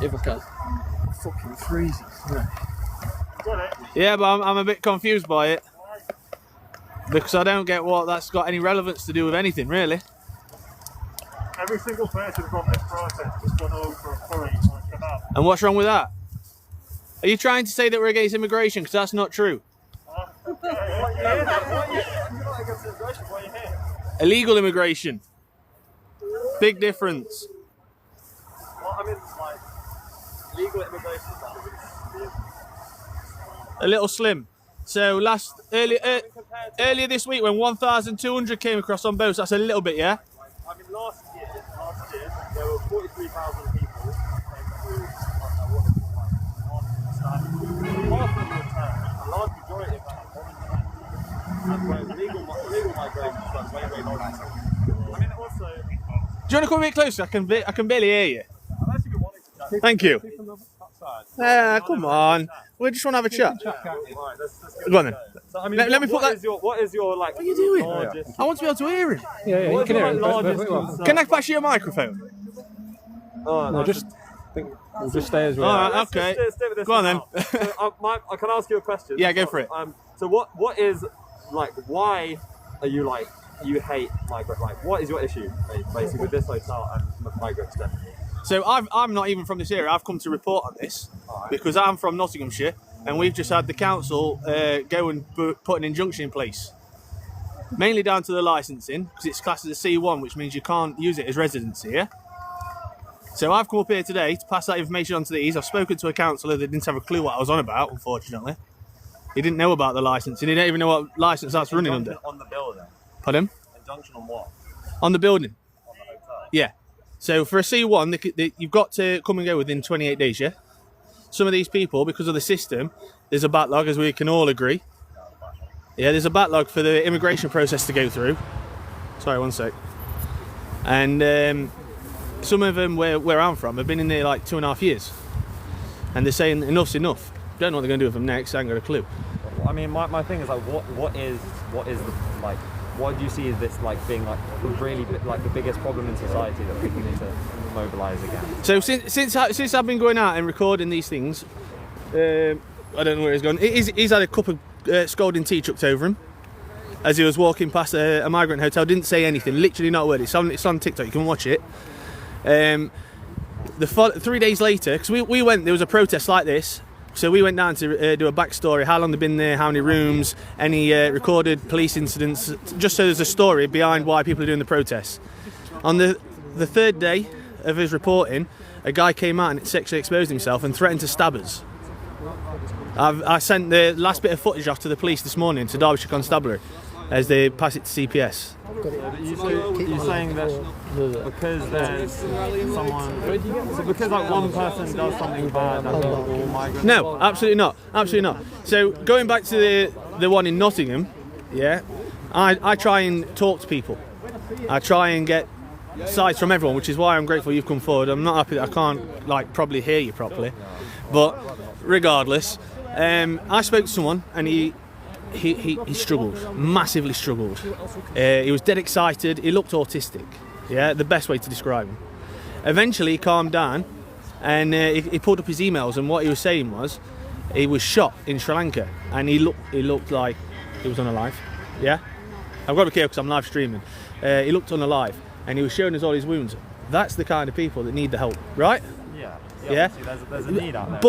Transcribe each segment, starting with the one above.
If I can. Fucking freezing. Yeah, but I'm a bit confused by it. Because I don't get what that's got any relevance to do with anything, really. Every single person from this protest has gone over for a curry or a kebab. And what's wrong with that? Are you trying to say that we're against immigration? Because that's not true. What are you here? You're not against immigration, why are you here? Illegal immigration. Big difference. Well, I mean, like, legal immigration is A little slim. So earlier this week when 1,200 came across on boats, that's a little bit, yeah? I mean, last year there were 43,000 people who came through what they call non-standard. Half of them returned. A large majority of that and whereas legal migration was way longer. I mean, also. Do you want to come a bit closer? I can barely hear you. I've actually been wanting to chat. Thank you. Come on. We just want to have a chat. Right, let's Go on then. So, I mean, Let me put that. What is your like? What are you doing? Largest, I want to be able to hear it. Yeah, you can hear it. largest concern? Can I pass you a microphone? No, just think we'll just stay as we are. Alright, Let's okay. just stay with this Go on for then. now. So, I can ask you a question. Yeah, go for it. So what is like? Why are you like? You hate migrant? Like, what is your issue basically with this hotel and migrants? Then? So I'm not even from this area. I've come to report on this because I'm from Nottinghamshire and we've just had the council go and put an injunction in place. Mainly down to the licensing because it's classed as a C1, which means you can't use it as residency, yeah? So I've come up here today to pass that information on to these. I've spoken to a councillor that didn't have a clue what I was on about, unfortunately. He didn't know about the licensing. He didn't even know what licence that's running under. On the building. Pardon? Injunction on what? On the building. On the hotel. Yeah. So for a C1, you've got to come and go within 28 days, yeah? Some of these people, because of the system, there's a backlog, as we can all agree. Yeah, there's a backlog for the immigration process to go through. Sorry, one sec. And some of them, where I'm from, have been in there like 2.5 years. And they're saying enough's enough. Don't know what they're going to do with them next, I ain't got a clue. I mean, my thing is like, what is the like? What do you see as this like being like really like the biggest problem in society that people need to mobilise against? So since I've been going out and recording these things, I don't know where he's gone. He's had a cup of scalding tea chucked over him as he was walking past a migrant hotel. Didn't say anything, literally not a word. It's on TikTok. You can watch it. 3 days later, because we went, there was a protest like this. So we went down to do a backstory, how long they've been there, how many rooms, any recorded police incidents, just so there's a story behind why people are doing the protests. On the third day of his reporting, a guy came out and sexually exposed himself and threatened to stab us. I sent the last bit of footage off to the police this morning, to Derbyshire Constabulary, as they pass it to CPS. You're saying that because there's someone, so because like one person does something bad, that all migrants? No, absolutely not. Absolutely not. So going back to the one in Nottingham, yeah, I try and talk to people. I try and get sides from everyone, which is why I'm grateful you've come forward. I'm not happy that I can't like probably hear you properly, but regardless, I spoke to someone and he struggled, massively struggled. He was dead excited. He looked autistic. Yeah, the best way to describe him. Eventually, he calmed down, and he pulled up his emails. And what he was saying was, he was shot in Sri Lanka, and he looked like he was unalive. Yeah, I've got to be careful because I'm live streaming. He looked unalive, and he was showing us all his wounds. That's the kind of people that need the help, right? Yeah. There's a need out there.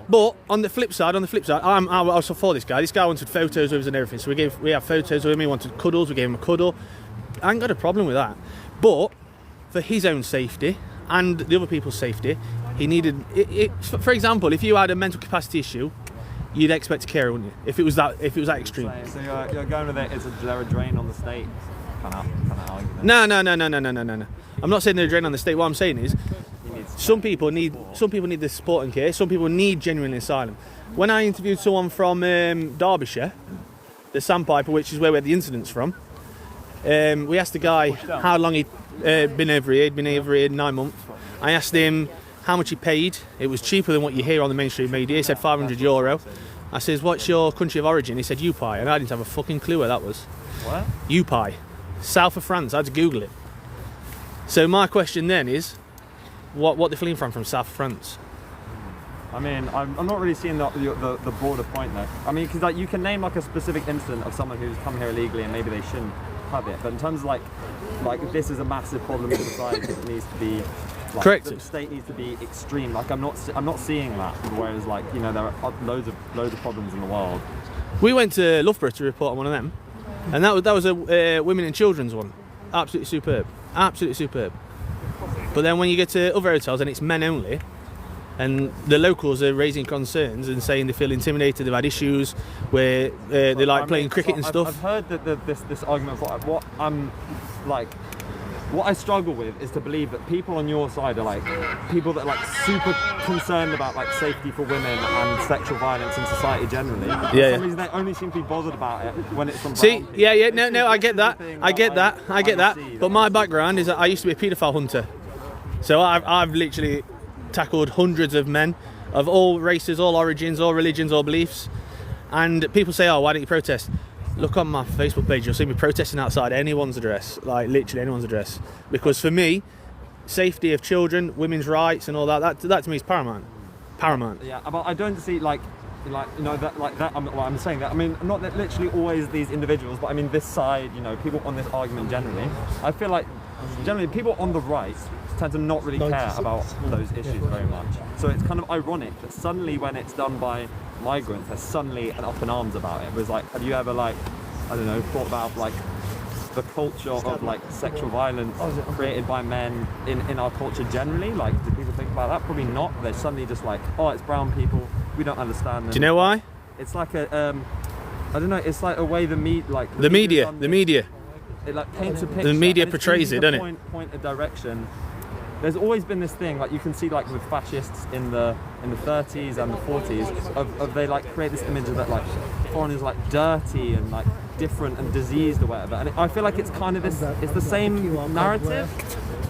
But on the flip side, I was for this guy. This guy wanted photos with us and everything. So we have photos with him. He wanted cuddles. We gave him a cuddle. I ain't got a problem with that. But for his own safety and the other people's safety, he needed. For example, if you had a mental capacity issue, you'd expect care, wouldn't you? If it was that extreme. So you're going with it. Is there a drain on the state? Kind of argument. No. I'm not saying they're a drain on the state. What I'm saying is, some people need the support and care. Some people need genuine asylum. When I interviewed someone from Derbyshire, the Sandpiper, which is where we had the incidents from, we asked the guy how long he'd been over here. He'd been over here 9 months. I asked him how much he paid. It was cheaper than what you hear on the mainstream media. He said €500. I says, what's your country of origin? He said UPI, and I didn't have a fucking clue where that was. What? UPI, south of France. I had to Google it. So my question then is, what they're fleeing from south of France? I mean, I'm not really seeing the broader point though. I mean, because like you can name like a specific incident of someone who's come here illegally and maybe they shouldn't have it, but in terms of like this is a massive problem in society that needs to be corrected. The state needs to be extreme. Like I'm not seeing that. Whereas like there are loads of problems in the world. We went to Loughborough to report on one of them, and that was a women and children's one. Absolutely superb. Absolutely superb. But then when you get to other hotels and it's men only, and the locals are raising concerns and saying they feel intimidated, they've had issues where they like playing cricket and stuff. I've heard that this argument. What I struggle with is to believe that people on your side are like people that are like super concerned about like safety for women and sexual violence in society generally. For some reason they only seem to be bothered about it when it's from brown people. No, I get that. I get that. But my background is that I used to be a paedophile hunter. So I've literally tackled hundreds of men of all races, all origins, all religions, all beliefs. And people say, oh, why don't you protest? Look on my Facebook page, you'll see me protesting outside anyone's address, like literally anyone's address. Because for me, safety of children, women's rights and all that to me is paramount. Paramount. Yeah, but I don't see I'm saying that. I mean, not that literally always these individuals, but I mean this side, people on this argument generally. I feel like generally people on the right tend to not really care about those issues very much. So it's kind of ironic that suddenly when it's done by migrants, there's suddenly an up in arms about it. It was like, have you ever thought about like the culture of like sexual violence created by men in our culture generally? Like, do people think about that? Probably not. They're suddenly just like, oh, it's brown people, we don't understand them. Do you know why? It's like I don't know, it's like a way the media it like paints a picture. The media portrays it, doesn't it? Point a direction. There's always been this thing, like you can see like with fascists in the 30s and the 40s, of they like create this image of that like foreigners like dirty and like different and diseased or whatever. And I feel like it's kind of this, it's the same narrative.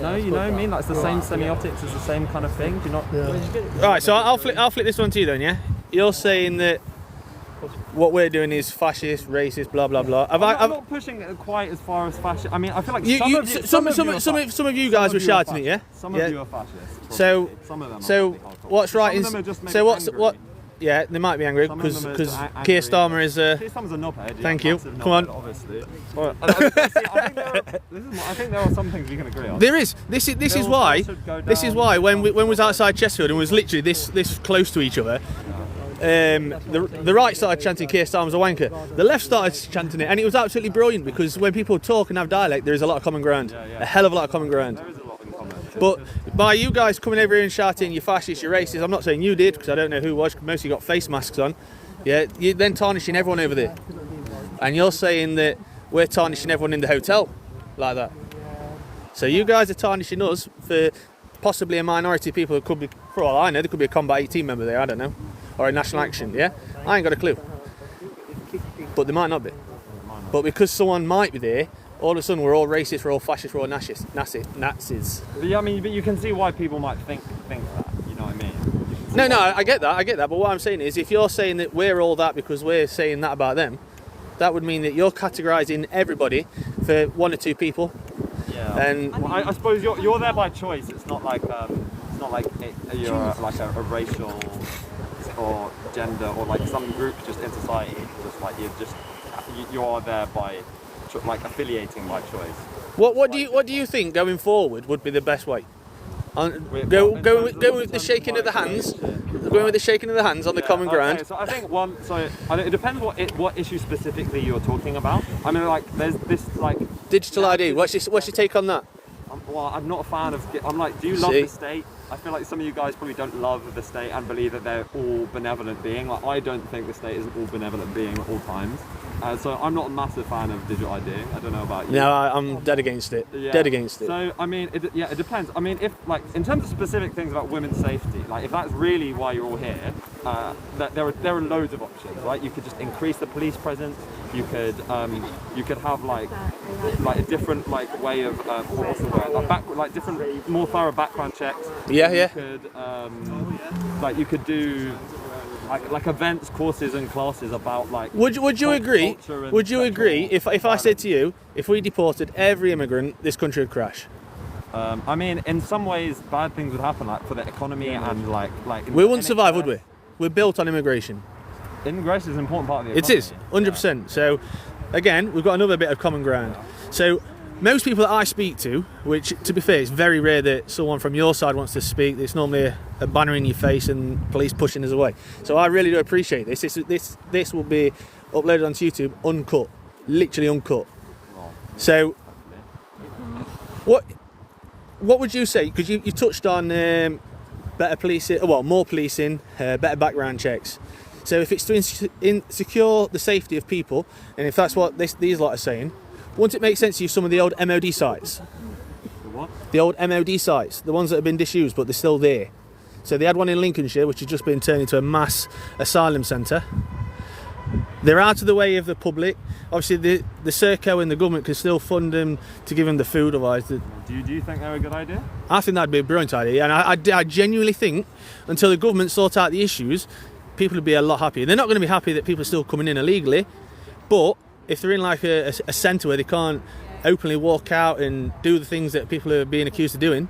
No, you know what I mean? Like it's the same semiotics, it's the same kind of thing. Do you not? Yeah. Right, so I'll flip this one to you then, yeah? You're saying that what we're doing is fascist, racist, blah blah blah. I'm not pushing it quite as far as fascist. I mean, I feel like some of you guys were shouting it, yeah. Some of you are fascists. Probably. So some of them. So what's right is so what? Yeah, they might be angry because Keir Starmer is. Keir Starmer's a knobhead. Thank you. Come on. Obviously. I think there are some things we can agree on. There is. This is why when we was outside Chesterfield and was literally this close to each other. The right started chanting Keir Starmer's a wanker. The left started chanting it, and it was absolutely brilliant because when people talk and have dialect, there is a lot of common ground. A hell of a lot of common ground. There is a lot in common. But by you guys coming over here and shouting, you're fascist, you're racist, I'm not saying you did because I don't know who was, most of you got face masks on. Yeah, you're then tarnishing everyone over there. And you're saying that we're tarnishing everyone in the hotel like that. So you guys are tarnishing us for possibly a minority of people who could be, for all I know, there could be a Combat 18 member there, I don't know. Or a National Action, yeah? I ain't got a clue. But there might not be. But because someone might be there, all of a sudden we're all racist, we're all fascist, we're all Nazis. But yeah, I mean, but you can see why people might think that, you know what I mean? No, I get that. But what I'm saying is, if you're saying that we're all that because we're saying that about them, that would mean that you're categorising everybody for one or two people. Yeah. And well, I suppose you're there by choice. It's not like you're like a racial or gender or like some group just in society. Just like you're there by like affiliating by choice. What do you think going forward would be the best way? Going with the shaking of the hands. Going with the shaking of the hands on the common ground. Okay, so I think it depends what issue specifically you're talking about. I mean, like there's this like digital ID. What's your take on that? Well, I'm not a fan of. I'm like, do you love the state? I feel like some of you guys probably don't love the state and believe that they're all benevolent being. Like, I don't think the state is an all benevolent being at all times. So I'm not a massive fan of digital ID. I don't know about you. No, I'm dead against it. Yeah. Dead against it. So I mean, it depends. I mean, if like in terms of specific things about women's safety, like if that's really why you're all here, there are loads of options, right? You could just increase the police presence. You could have like a different like way of what's the word? Like different more thorough background checks. Yeah. You could do like events, courses, and classes about like. Would you agree? Would you agree if I said to you, if we deported every immigrant, this country would crash? I mean, in some ways, bad things would happen, like for the economy and like. We wouldn't survive, would we? We're built on immigration. Immigration is an important part of the economy. It is, 100%. So, again, we've got another bit of common ground. So, most people that I speak to, which, to be fair, it's very rare that someone from your side wants to speak. It's normally a banner in your face and police pushing us away. So, I really do appreciate this. This will be uploaded onto YouTube uncut, literally uncut. So, what would you say? Because you touched on better policing, well, more policing, better background checks. So if it's to secure the safety of people, and if that's what these lot are saying, wouldn't it make sense to use some of the old MOD sites? The what? The old MOD sites, the ones that have been disused, but they're still there. So they had one in Lincolnshire, which has just been turned into a mass asylum centre. They're out of the way of the public. Obviously, the Serco and the government can still fund them to give them the food. Otherwise, Do you think they're a good idea? I think that'd be a brilliant idea. And I genuinely think until the government sort out the issues, people would be a lot happier. They're not going to be happy that people are still coming in illegally, but if they're in like a centre where they can't openly walk out and do the things that people are being accused of doing,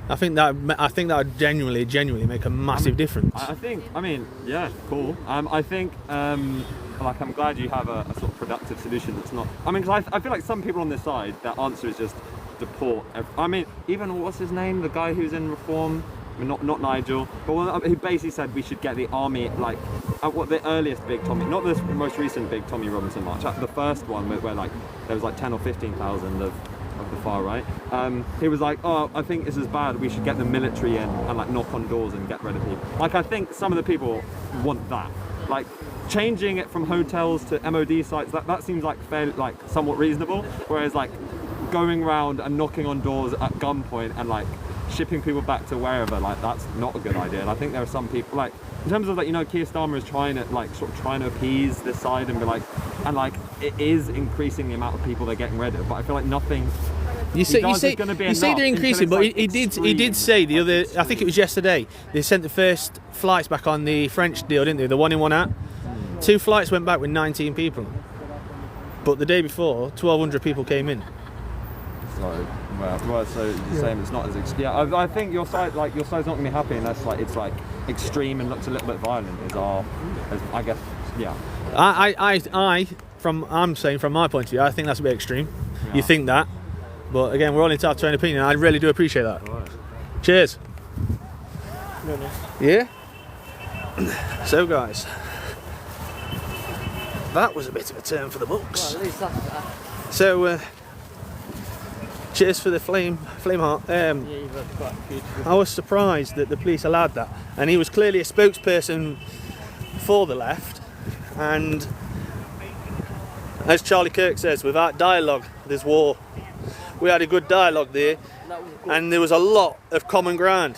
I think that would genuinely make a massive difference. I mean, yeah, cool. I think, like, I'm glad you have a sort of productive solution that's not. I mean, because I feel like some people on this side, their answer is just deport. I mean, even what's his name, the guy who's in Reform. I mean, not Nigel, but who basically said we should get the army, like, at what the earliest big Tommy, not the most recent big Tommy Robinson march, the first one where like there was like 10 or 15,000 of the far right. He was like, oh, I think this is bad. We should get the military in and like knock on doors and get rid of people. Like, I think some of the people want that. Like, changing it from hotels to MOD sites, that seems like fairly, like, somewhat reasonable. Whereas like going around and knocking on doors at gunpoint and like shipping people back to wherever, like, that's not a good idea. And I think there are some people, like, in terms of like, you know, Keir Starmer is trying to appease this side and be like, and like it is increasing the amount of people they're getting rid of, but I feel like nothing. You say they're increasing, but he did say the other, I think it was yesterday, they sent the first flights back on the French deal, didn't they? The one in, one out. 2 flights went back with 19 people, but the day before 1,200 people came in. So you're saying it's not as I think your side's not going to be happy unless like it's like extreme and looks a little bit violent. I guess, yeah. I'm saying from my point of view, I think that's a bit extreme. Yeah. You think that, but again, we're all entitled to an opinion. I really do appreciate that. Right. Cheers. No. Yeah. So guys, that was a bit of a turn for the books. Well, at least that's that. So. Cheers for the flame heart. Yeah, you've got quite beautiful. I was surprised that the police allowed that, and he was clearly a spokesperson for the left. And as Charlie Kirk says, without dialogue, there's war. We had a good dialogue there, and there was a lot of common ground.